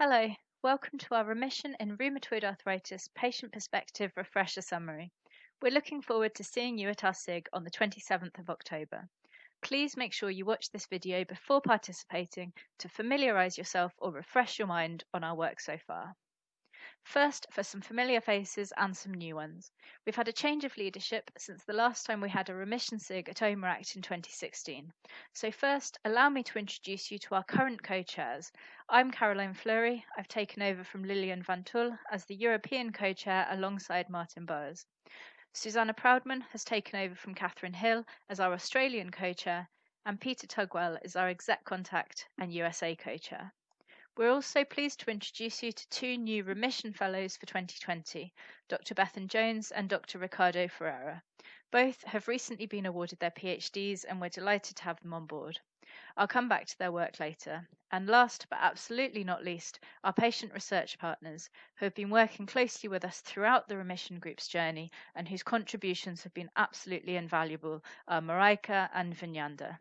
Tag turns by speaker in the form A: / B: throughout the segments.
A: Hello, welcome to our Remission in Rheumatoid Arthritis Patient Perspective Refresher Summary. We're looking forward to seeing you at our SIG on the 27th of October. Please make sure you watch this video before participating to familiarise yourself or refresh your mind on our work so far. First, for some familiar faces and some new ones. We've had a change of leadership since the last time we had a Remission SIG at OMERACT in 2016. So first, allow me to introduce you to our current co-chairs. I'm Caroline Fleury. I've taken over from Lilian Van Tul as the European co-chair alongside Martin Bowers. Susanna Proudman has taken over from Catherine Hill as our Australian co-chair, and Peter Tugwell is our exec contact and USA co-chair. We're also pleased to introduce you to two new Remission Fellows for 2020, Dr. Bethan Jones and Dr. Ricardo Ferreira. Both have recently been awarded their PhDs and we're delighted to have them on board. I'll come back to their work later. And last but absolutely not least, our patient research partners, who have been working closely with us throughout the Remission Group's journey and whose contributions have been absolutely invaluable, are Marika and Vinyanda.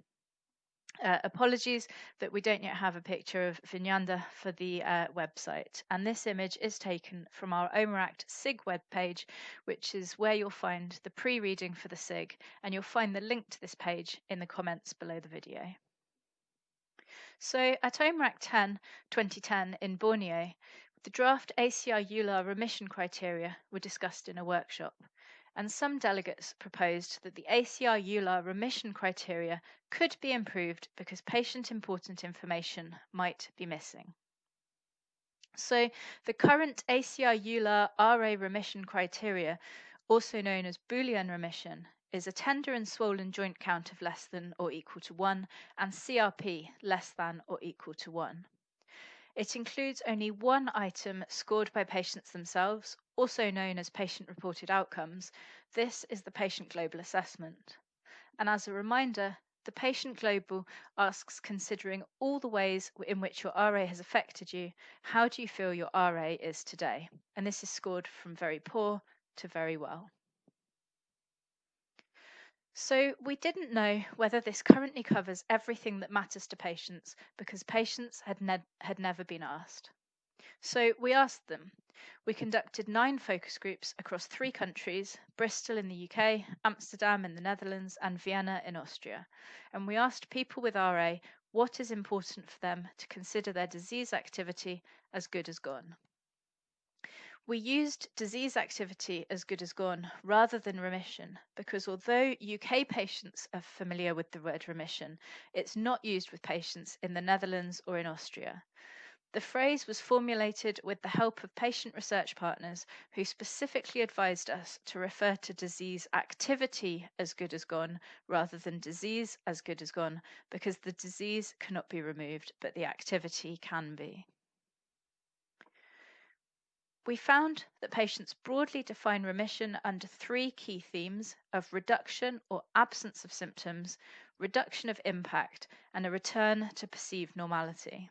A: Apologies that we don't yet have a picture of Vinyanda for the website, and this image is taken from our OMERACT SIG webpage, which is where you'll find the pre-reading for the SIG, and you'll find the link to this page in the comments below the video. So at OMERACT 2010 in Borneo, the draft ACR-EULAR remission criteria were discussed in a workshop, and some delegates proposed that the ACR-EULAR remission criteria could be improved because patient-important information might be missing. So the current ACR-EULAR RA remission criteria, also known as Boolean remission, is a tender and swollen joint count of less than or equal to 1 and CRP less than or equal to 1. It includes only one item scored by patients themselves, also known as patient-reported outcomes. This is the Patient Global Assessment. And as a reminder, the Patient Global asks, considering all the ways in which your RA has affected you, how do you feel your RA is today? And this is scored from very poor to very well. So we didn't know whether this currently covers everything that matters to patients because patients had never been asked. So we asked them. We conducted 9 focus groups across 3 countries, Bristol in the UK, Amsterdam in the Netherlands, and Vienna in Austria. And we asked people with RA what is important for them to consider their disease activity as good as gone. We used disease activity as good as gone rather than remission because although UK patients are familiar with the word remission, it's not used with patients in the Netherlands or in Austria. The phrase was formulated with the help of patient research partners who specifically advised us to refer to disease activity as good as gone rather than disease as good as gone because the disease cannot be removed, but the activity can be. We found that patients broadly define remission under 3 key themes of reduction or absence of symptoms, reduction of impact, and a return to perceived normality.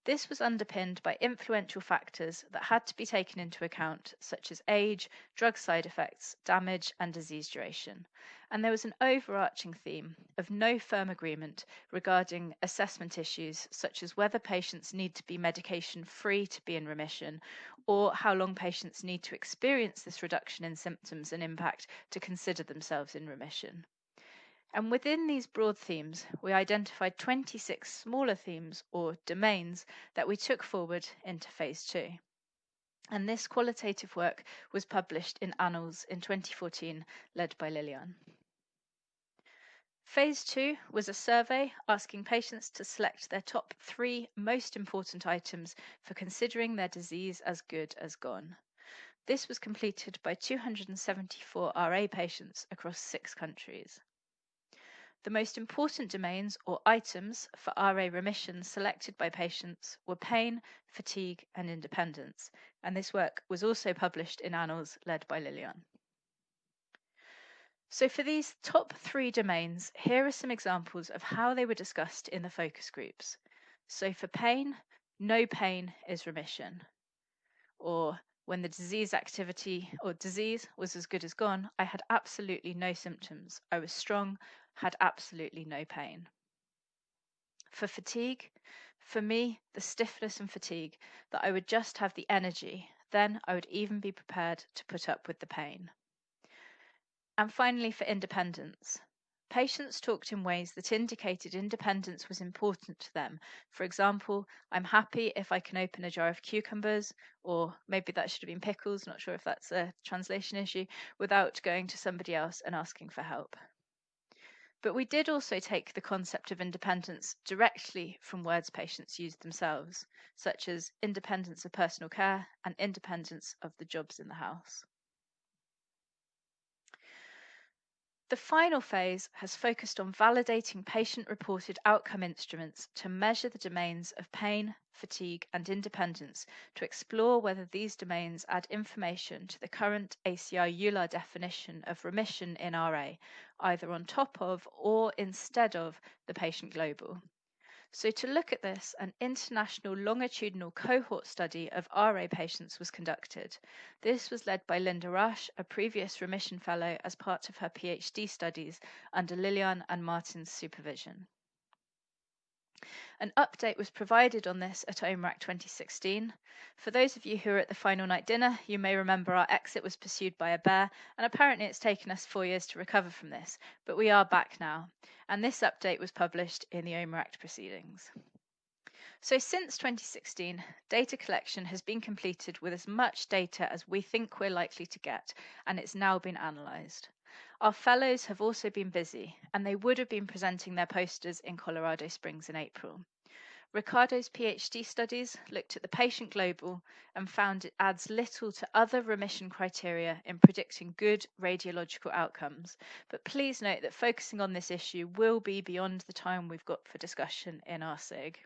A: This was underpinned by influential factors that had to be taken into account, such as age, drug side effects, damage, and disease duration. And there was an overarching theme of no firm agreement regarding assessment issues, such as whether patients need to be medication-free to be in remission, or how long patients need to experience this reduction in symptoms and impact to consider themselves in remission. And within these broad themes, we identified 26 smaller themes or domains that we took forward into phase 2. And this qualitative work was published in Annals in 2014, led by Lilian. Phase 2 was a survey asking patients to select their top 3 most important items for considering their disease as good as gone. This was completed by 274 RA patients across 6 countries. The most important domains or items for RA remission selected by patients were pain, fatigue, and independence, and this work was also published in Annals led by Lilian. So for these top 3 domains, here are some examples of how they were discussed in the focus groups. So for pain, no pain is remission. Or when the disease activity or disease was as good as gone, I had absolutely no symptoms. I was strong, had absolutely no pain. For fatigue, For me, the stiffness and fatigue, that I would just have the energy, then I would even be prepared to put up with the pain. And finally, for independence. Patients talked in ways that indicated independence was important to them. For example, I'm happy if I can open a jar of cucumbers, or maybe that should have been pickles, not sure if that's a translation issue, without going to somebody else and asking for help. But we did also take the concept of independence directly from words patients used themselves, such as independence of personal care and independence of the jobs in the house. The final phase has focused on validating patient-reported outcome instruments to measure the domains of pain, fatigue, and independence to explore whether these domains add information to the current ACI-EULAR definition of remission in RA, either on top of or instead of the patient global. So to look at this, an international longitudinal cohort study of RA patients was conducted. This was led by Linda Rush, a previous Remission Fellow, as part of her PhD studies under Lilian and Martin's supervision. An update was provided on this at OMERACT 2016. For those of you who were at the final night dinner, you may remember our exit was pursued by a bear, and apparently it's taken us 4 years to recover from this, but we are back now, and this update was published in the OMERACT proceedings. So since 2016, data collection has been completed with as much data as we think we're likely to get, and it's now been analysed. Our fellows have also been busy, and they would have been presenting their posters in Colorado Springs in April. Ricardo's PhD studies looked at the patient global and found it adds little to other remission criteria in predicting good radiological outcomes. But please note that focusing on this issue will be beyond the time we've got for discussion in our SIG.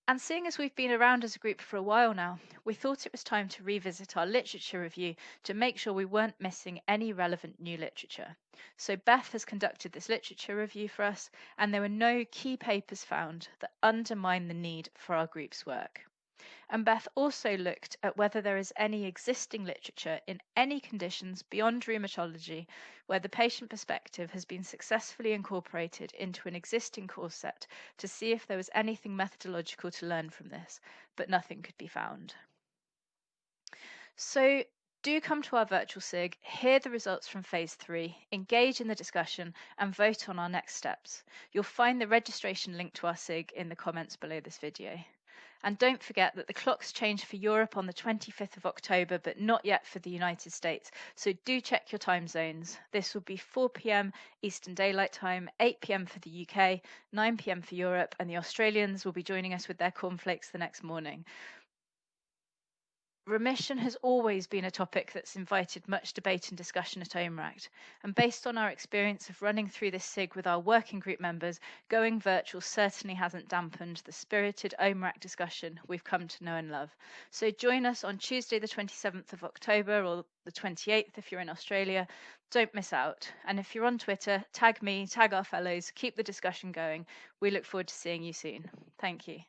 A: And seeing as we've been around as a group for a while now, we thought it was time to revisit our literature review to make sure we weren't missing any relevant new literature. So Beth has conducted this literature review for us, and there were no key papers found that undermine the need for our group's work. And Beth also looked at whether there is any existing literature in any conditions beyond rheumatology where the patient perspective has been successfully incorporated into an existing course set to see if there was anything methodological to learn from this, but nothing could be found. So do come to our virtual SIG, hear the results from phase 3, engage in the discussion, and vote on our next steps. You'll find the registration link to our SIG in the comments below this video. And don't forget that the clocks change for Europe on the 25th of October, but not yet for the United States. So do check your time zones. This will be 4 p.m. Eastern Daylight Time, 8 p.m. for the UK, 9 p.m. for Europe, and the Australians will be joining us with their cornflakes the next morning. Remission has always been a topic that's invited much debate and discussion at OMERACT, and based on our experience of running through this SIG with our working group members, going virtual certainly hasn't dampened the spirited OMERACT discussion we've come to know and love. So join us on Tuesday the 27th of October or the 28th if you're in Australia. Don't miss out. And if you're on Twitter, tag me, tag our fellows, keep the discussion going. We look forward to seeing you soon. Thank you.